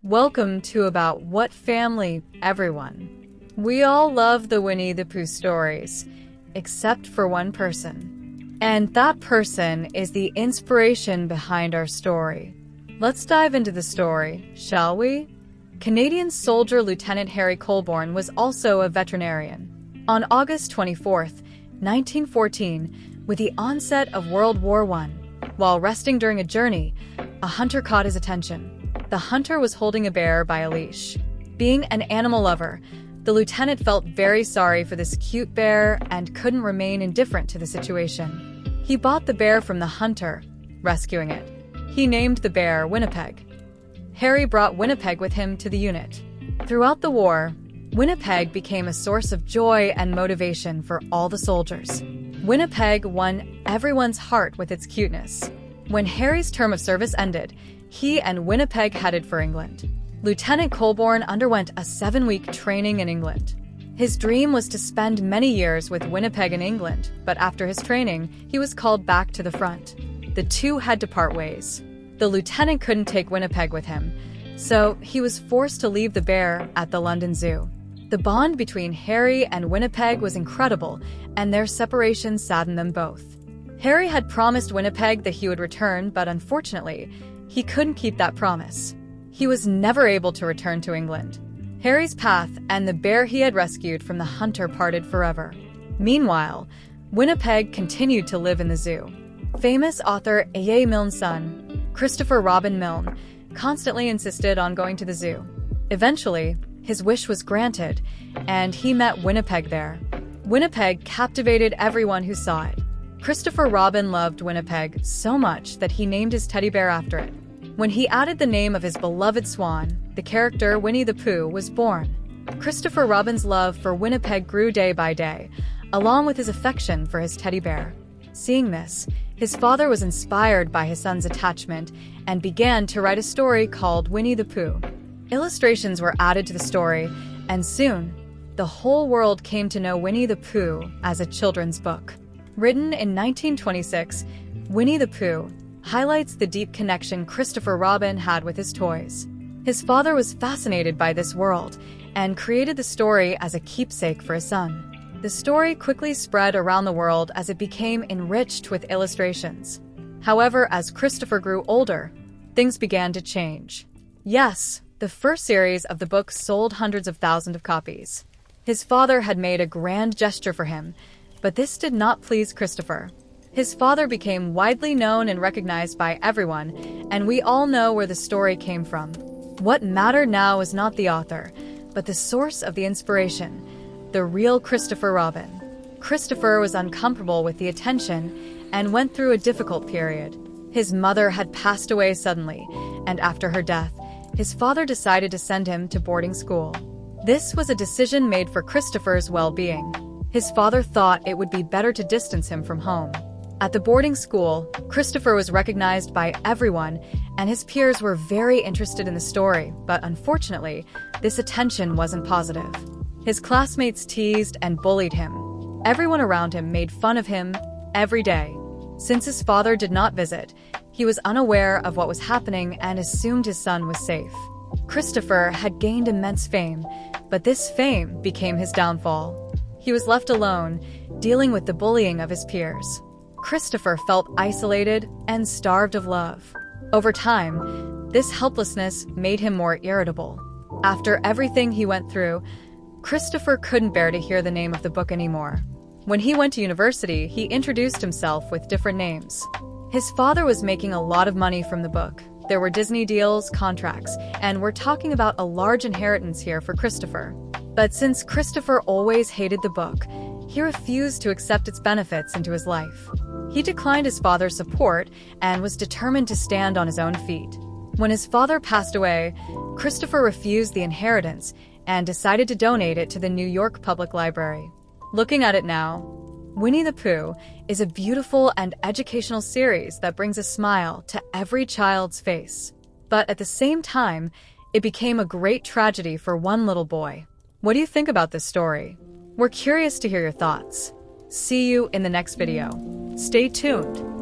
Welcome to About What Family, everyone. We all love the Winnie the Pooh stories, except for one person. And that person is the inspiration behind our story. Let's dive into the story, shall we? Canadian soldier Lieutenant Harry Colborne was also a veterinarian. On August 24, 1914, with the onset of World War I, while resting during a journey, a hunter caught his attention. The hunter was holding a bear by a leash. Being an animal lover, the lieutenant felt very sorry for this cute bear and couldn't remain indifferent to the situation. He bought the bear from the hunter, rescuing it. He named the bear Winnipeg. Harry brought Winnipeg with him to the unit. Throughout the war, Winnipeg became a source of joy and motivation for all the soldiers. Winnipeg won everyone's heart with its cuteness. When Harry's term of service ended, he and Winnipeg headed for England. Lieutenant Colborne underwent a 7-week training in England. His dream was to spend many years with Winnipeg in England, but after his training, he was called back to the front. The two had to part ways. The lieutenant couldn't take Winnipeg with him, so he was forced to leave the bear at the London Zoo. The bond between Harry and Winnipeg was incredible, and their separation saddened them both. Harry had promised Winnipeg that he would return, but unfortunately, he couldn't keep that promise. He was never able to return to England. Harry's path and the bear he had rescued from the hunter parted forever. Meanwhile, Winnipeg continued to live in the zoo. Famous author A.A. Milne's son, Christopher Robin Milne, constantly insisted on going to the zoo. Eventually, his wish was granted, and he met Winnipeg there. Winnipeg captivated everyone who saw it. Christopher Robin loved Winnipeg so much that he named his teddy bear after it. When he added the name of his beloved swan, the character Winnie the Pooh was born. Christopher Robin's love for Winnipeg grew day by day, along with his affection for his teddy bear. Seeing this, his father was inspired by his son's attachment and began to write a story called Winnie the Pooh. Illustrations were added to the story, and soon, the whole world came to know Winnie the Pooh as a children's book. Written in 1926, Winnie the Pooh highlights the deep connection Christopher Robin had with his toys. His father was fascinated by this world and created the story as a keepsake for his son. The story quickly spread around the world as it became enriched with illustrations. However, as Christopher grew older, things began to change. Yes, the first series of the book sold hundreds of thousands of copies. His father had made a grand gesture for him, but this did not please Christopher. His father became widely known and recognized by everyone, and we all know where the story came from. What mattered now was not the author, but the source of the inspiration, the real Christopher Robin. Christopher was uncomfortable with the attention and went through a difficult period. His mother had passed away suddenly, and after her death, his father decided to send him to boarding school. This was a decision made for Christopher's well-being. His father thought it would be better to distance him from home. At the boarding school, Christopher was recognized by everyone, and his peers were very interested in the story, but unfortunately, this attention wasn't positive. His classmates teased and bullied him. Everyone around him made fun of him every day. Since his father did not visit, he was unaware of what was happening and assumed his son was safe. Christopher had gained immense fame, but this fame became his downfall. He was left alone, dealing with the bullying of his peers. Christopher felt isolated and starved of love. Over time, this helplessness made him more irritable. After everything he went through, Christopher couldn't bear to hear the name of the book anymore. When he went to university, he introduced himself with different names. His father was making a lot of money from the book. There were Disney deals, contracts, and we're talking about a large inheritance here for Christopher. But since Christopher always hated the book, he refused to accept its benefits into his life. He declined his father's support and was determined to stand on his own feet. When his father passed away, Christopher refused the inheritance and decided to donate it to the New York Public Library. Looking at it now, Winnie the Pooh is a beautiful and educational series that brings a smile to every child's face. But at the same time, it became a great tragedy for one little boy. What do you think about this story? We're curious to hear your thoughts. See you in the next video. Stay tuned.